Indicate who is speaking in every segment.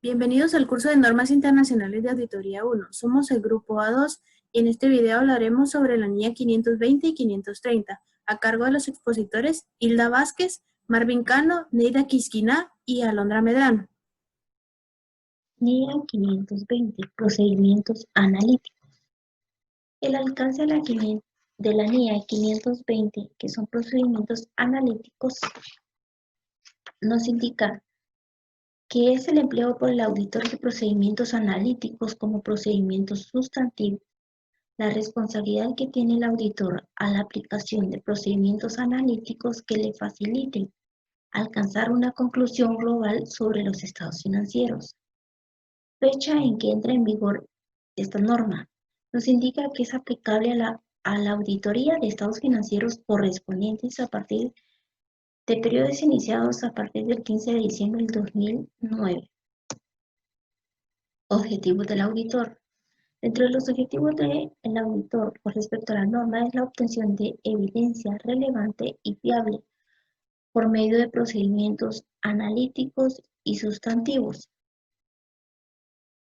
Speaker 1: Bienvenidos al curso de Normas Internacionales de Auditoría 1. Somos el grupo A2 y en este video hablaremos sobre la NIA 520 y 530, a cargo de los expositores Hilda Vázquez, Marvin Cano, Neida Quisquina y Alondra Medrano.
Speaker 2: NIA 520, procedimientos analíticos. El alcance de la NIA 520, que son procedimientos analíticos, nos indica que es el empleo por el auditor de procedimientos analíticos como procedimientos sustantivos. La responsabilidad que tiene el auditor a la aplicación de procedimientos analíticos que le faciliten alcanzar una conclusión global sobre los estados financieros. Fecha en que entra en vigor esta norma nos indica que es aplicable a la auditoría de estados financieros correspondientes a partir de periodos iniciados a partir del 15 de diciembre del 2009. Objetivos del auditor. Dentro de los objetivos del auditor con respecto a la norma es la obtención de evidencia relevante y fiable por medio de procedimientos analíticos y sustantivos.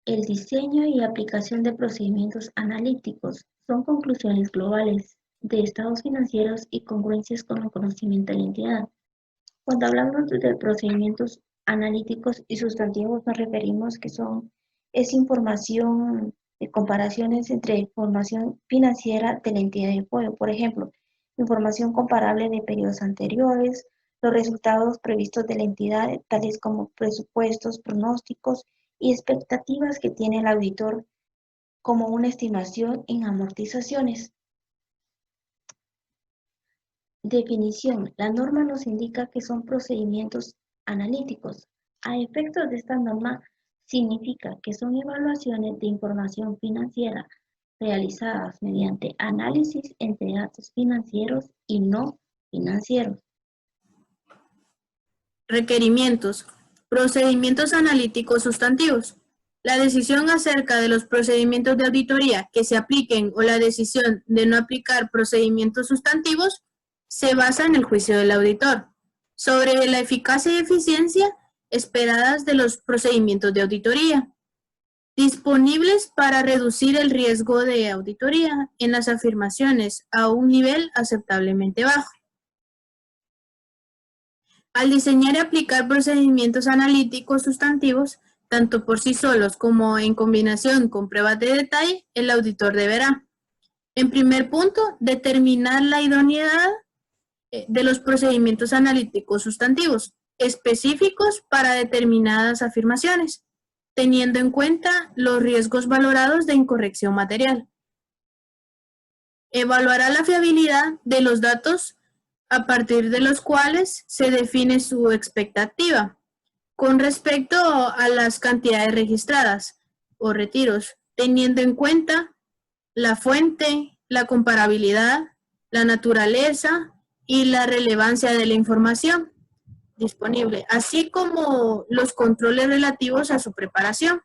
Speaker 2: El diseño y aplicación de procedimientos analíticos son conclusiones globales de estados financieros y congruencias con el conocimiento de la entidad. Cuando hablamos de procedimientos analíticos y sustantivos nos referimos que es información de comparaciones entre información financiera de la entidad de juego. Por ejemplo, información comparable de periodos anteriores, los resultados previstos de la entidad, tales como presupuestos, pronósticos y expectativas que tiene el auditor como una estimación en amortizaciones. Definición. La norma nos indica que son procedimientos analíticos. A efectos de esta norma, significa que son evaluaciones de información financiera realizadas mediante análisis entre datos financieros y no financieros.
Speaker 1: Requerimientos. Procedimientos analíticos sustantivos. La decisión acerca de los procedimientos de auditoría que se apliquen o la decisión de no aplicar procedimientos sustantivos se basa en el juicio del auditor sobre la eficacia y eficiencia esperadas de los procedimientos de auditoría, disponibles para reducir el riesgo de auditoría en las afirmaciones a un nivel aceptablemente bajo. Al diseñar y aplicar procedimientos analíticos sustantivos, tanto por sí solos como en combinación con pruebas de detalle, el auditor deberá, en primer punto, determinar la idoneidad de los procedimientos analíticos sustantivos específicos para determinadas afirmaciones, teniendo en cuenta los riesgos valorados de incorrección material. Evaluará la fiabilidad de los datos a partir de los cuales se define su expectativa con respecto a las cantidades registradas o retiros, teniendo en cuenta la fuente, la comparabilidad, la naturaleza y la relevancia de la información disponible, así como los controles relativos a su preparación.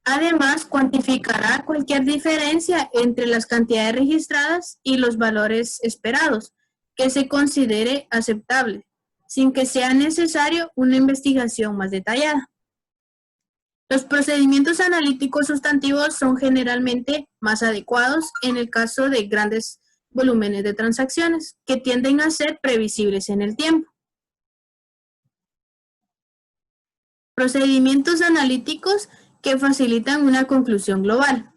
Speaker 1: Además, cuantificará cualquier diferencia entre las cantidades registradas y los valores esperados que se considere aceptable, sin que sea necesario una investigación más detallada. Los procedimientos analíticos sustantivos son generalmente más adecuados en el caso de grandes volúmenes de transacciones que tienden a ser previsibles en el tiempo. Procedimientos analíticos que facilitan una conclusión global.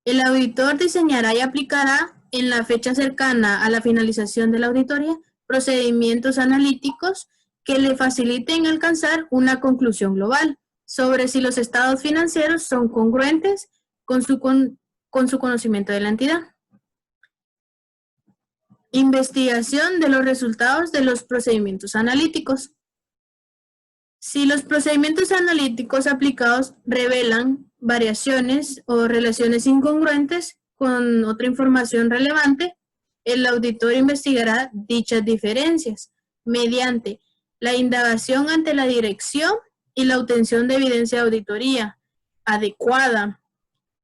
Speaker 1: El auditor diseñará y aplicará en la fecha cercana a la finalización de la auditoría procedimientos analíticos que le faciliten alcanzar una conclusión global sobre si los estados financieros son congruentes con su conocimiento de la entidad. Investigación de los resultados de los procedimientos analíticos. Si los procedimientos analíticos aplicados revelan variaciones o relaciones incongruentes con otra información relevante, el auditor investigará dichas diferencias mediante la indagación ante la dirección y la obtención de evidencia de auditoría adecuada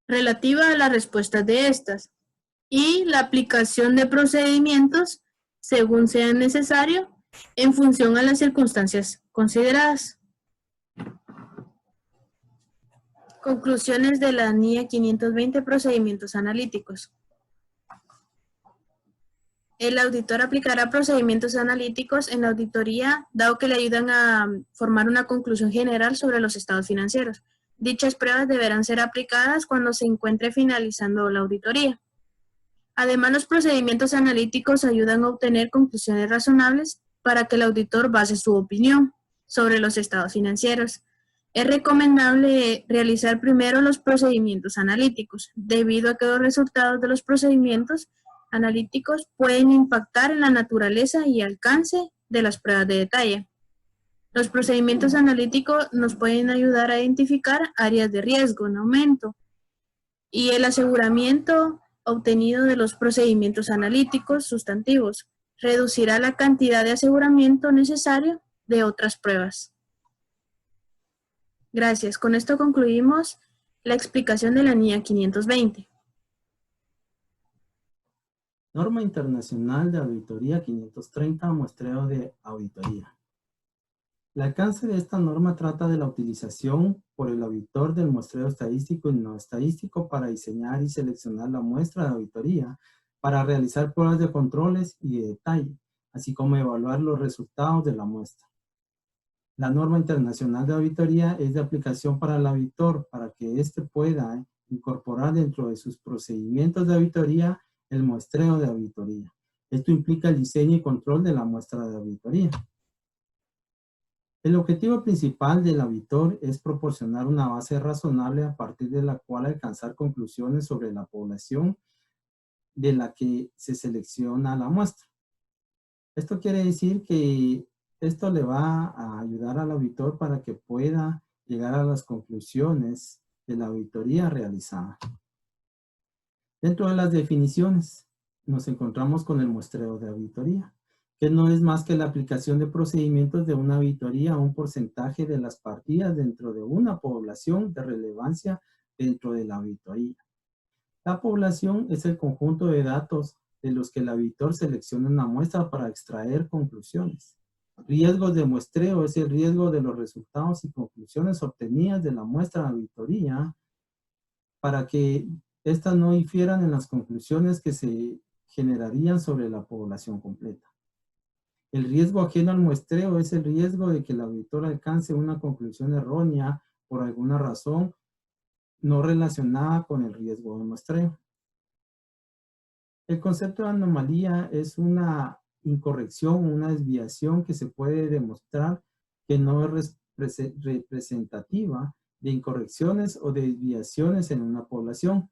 Speaker 1: relativa a las respuestas de estas y la aplicación de procedimientos según sea necesario en función a las circunstancias consideradas. Conclusiones de la NIA 520, procedimientos analíticos. El auditor aplicará procedimientos analíticos en la auditoría, dado que le ayudan a formar una conclusión general sobre los estados financieros. Dichas pruebas deberán ser aplicadas cuando se encuentre finalizando la auditoría. Además, los procedimientos analíticos ayudan a obtener conclusiones razonables para que el auditor base su opinión sobre los estados financieros. Es recomendable realizar primero los procedimientos analíticos, debido a que los resultados de los procedimientos analíticos pueden impactar en la naturaleza y alcance de las pruebas de detalle. Los procedimientos analíticos nos pueden ayudar a identificar áreas de riesgo en aumento y el aseguramiento obtenido de los procedimientos analíticos sustantivos reducirá la cantidad de aseguramiento necesario de otras pruebas. Gracias. Con esto concluimos la explicación de la NIA 520.
Speaker 3: Norma Internacional de Auditoría 530, muestreo de auditoría. El alcance de esta norma trata de la utilización por el auditor del muestreo estadístico y no estadístico para diseñar y seleccionar la muestra de auditoría, para realizar pruebas de controles y de detalle, así como evaluar los resultados de la muestra. La norma internacional de auditoría es de aplicación para el auditor, para que éste pueda incorporar dentro de sus procedimientos de auditoría el muestreo de auditoría. Esto implica el diseño y control de la muestra de auditoría. El objetivo principal del auditor es proporcionar una base razonable a partir de la cual alcanzar conclusiones sobre la población de la que se selecciona la muestra. Esto quiere decir que esto le va a ayudar al auditor para que pueda llegar a las conclusiones de la auditoría realizada. Dentro de las definiciones nos encontramos con el muestreo de auditoría, que no es más que la aplicación de procedimientos de una auditoría a un porcentaje de las partidas dentro de una población de relevancia dentro de la auditoría. La población es el conjunto de datos de los que el auditor selecciona una muestra para extraer conclusiones. Riesgos de muestreo es el riesgo de los resultados y conclusiones obtenidas de la muestra de auditoría para que estas no difieran en las conclusiones que se generarían sobre la población completa. El riesgo ajeno al muestreo es el riesgo de que el auditor alcance una conclusión errónea por alguna razón no relacionada con el riesgo de muestreo. El concepto de anomalía es una incorrección, una desviación que se puede demostrar que no es representativa de incorrecciones o desviaciones en una población.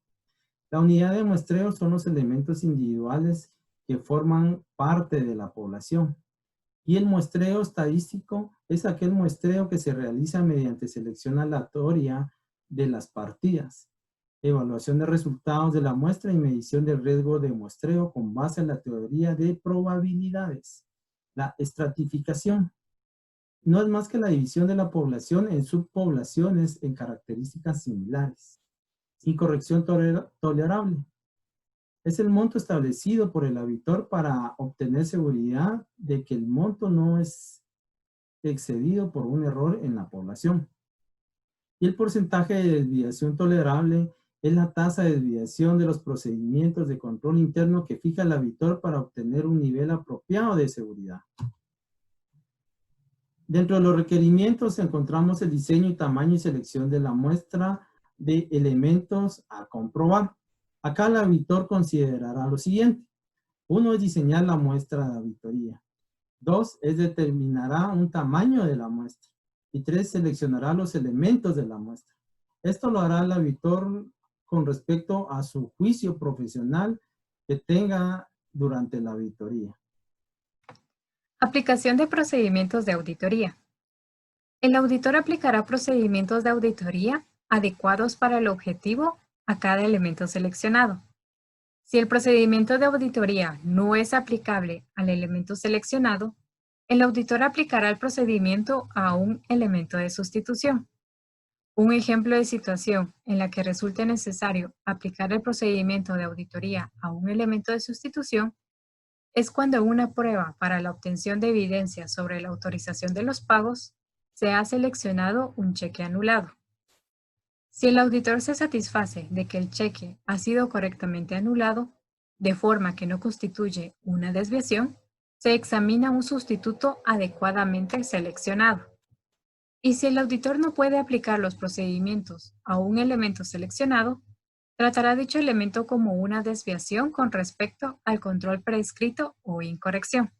Speaker 3: La unidad de muestreo son los elementos individuales que forman parte de la población. Y el muestreo estadístico es aquel muestreo que se realiza mediante selección aleatoria de las partidas, evaluación de resultados de la muestra y medición del riesgo de muestreo con base en la teoría de probabilidades. La estratificación no es más que la división de la población en subpoblaciones en características similares. Incorrección tolerable es el monto establecido por el auditor para obtener seguridad de que el monto no es excedido por un error en la población. Y el porcentaje de desviación tolerable es la tasa de desviación de los procedimientos de control interno que fija el auditor para obtener un nivel apropiado de seguridad. Dentro de los requerimientos encontramos el diseño y tamaño y selección de la muestra de elementos a comprobar. Acá el auditor considerará lo siguiente. 1 es diseñar la muestra de auditoría. 2 es determinará un tamaño de la muestra. Y 3 seleccionará los elementos de la muestra. Esto lo hará el auditor con respecto a su juicio profesional que tenga durante la auditoría.
Speaker 4: Aplicación de procedimientos de auditoría. El auditor aplicará procedimientos de auditoría adecuados para el objetivo a cada elemento seleccionado. Si el procedimiento de auditoría no es aplicable al elemento seleccionado, el auditor aplicará el procedimiento a un elemento de sustitución. Un ejemplo de situación en la que resulte necesario aplicar el procedimiento de auditoría a un elemento de sustitución es cuando una prueba para la obtención de evidencia sobre la autorización de los pagos se ha seleccionado un cheque anulado. Si el auditor se satisface de que el cheque ha sido correctamente anulado, de forma que no constituye una desviación, se examina un sustituto adecuadamente seleccionado. Y si el auditor no puede aplicar los procedimientos a un elemento seleccionado, tratará dicho elemento como una desviación con respecto al control prescrito o incorrección.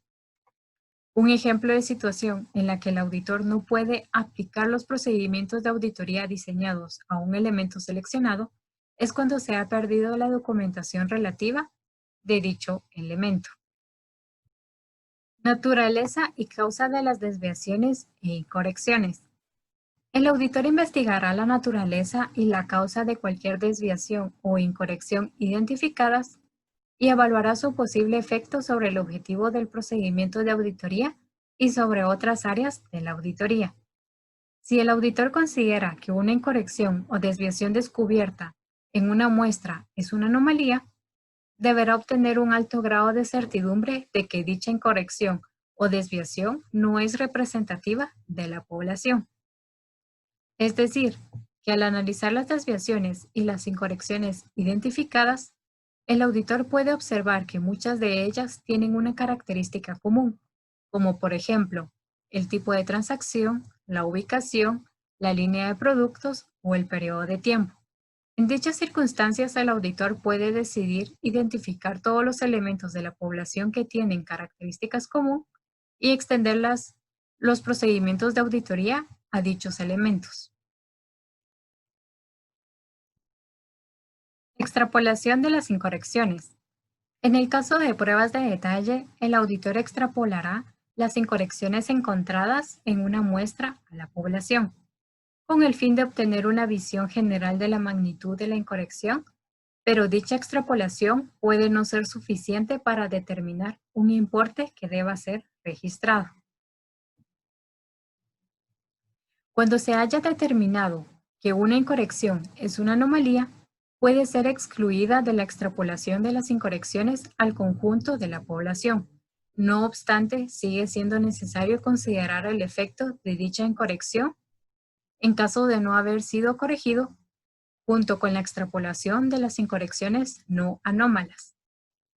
Speaker 4: Un ejemplo de situación en la que el auditor no puede aplicar los procedimientos de auditoría diseñados a un elemento seleccionado es cuando se ha perdido la documentación relativa de dicho elemento. Naturaleza y causa de las desviaciones e incorrecciones. El auditor investigará la naturaleza y la causa de cualquier desviación o incorrección identificadas y evaluará su posible efecto sobre el objetivo del procedimiento de auditoría y sobre otras áreas de la auditoría. Si el auditor considera que una incorrección o desviación descubierta en una muestra es una anomalía, deberá obtener un alto grado de certidumbre de que dicha incorrección o desviación no es representativa de la población. Es decir, que al analizar las desviaciones y las incorrecciones identificadas, el auditor puede observar que muchas de ellas tienen una característica común, como por ejemplo, el tipo de transacción, la ubicación, la línea de productos o el periodo de tiempo. En dichas circunstancias, el auditor puede decidir identificar todos los elementos de la población que tienen características comunes y extender los procedimientos de auditoría a dichos elementos. Extrapolación de las incorrecciones. En el caso de pruebas de detalle, el auditor extrapolará las incorrecciones encontradas en una muestra a la población, con el fin de obtener una visión general de la magnitud de la incorrección, pero dicha extrapolación puede no ser suficiente para determinar un importe que deba ser registrado. Cuando se haya determinado que una incorrección es una anomalía, puede ser excluida de la extrapolación de las incorrecciones al conjunto de la población. No obstante, sigue siendo necesario considerar el efecto de dicha incorrección en caso de no haber sido corregido, junto con la extrapolación de las incorrecciones no anómalas.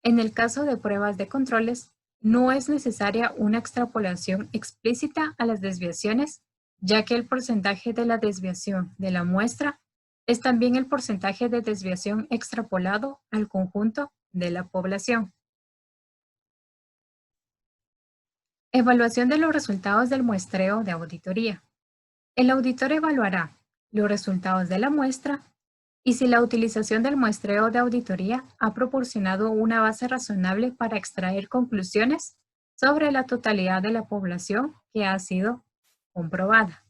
Speaker 4: En el caso de pruebas de controles, no es necesaria una extrapolación explícita a las desviaciones, ya que el porcentaje de la desviación de la muestra es también el porcentaje de desviación extrapolado al conjunto de la población. Evaluación de los resultados del muestreo de auditoría. El auditor evaluará los resultados de la muestra y si la utilización del muestreo de auditoría ha proporcionado una base razonable para extraer conclusiones sobre la totalidad de la población que ha sido comprobada.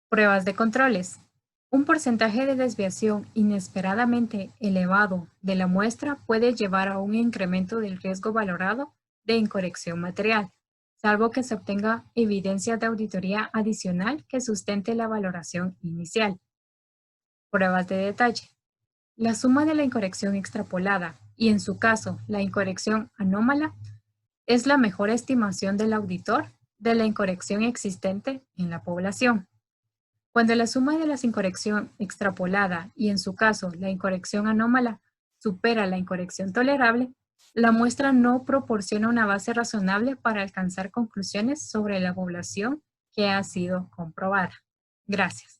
Speaker 4: Pruebas de controles. Un porcentaje de desviación inesperadamente elevado de la muestra puede llevar a un incremento del riesgo valorado de incorrección material, salvo que se obtenga evidencia de auditoría adicional que sustente la valoración inicial. Pruebas de detalle. La suma de la incorrección extrapolada y, en su caso, la incorrección anómala es la mejor estimación del auditor de la incorrección existente en la población. Cuando la suma de la incorrección extrapolada y, en su caso, la incorrección anómala supera la incorrección tolerable, la muestra no proporciona una base razonable para alcanzar conclusiones sobre la población que ha sido comprobada. Gracias.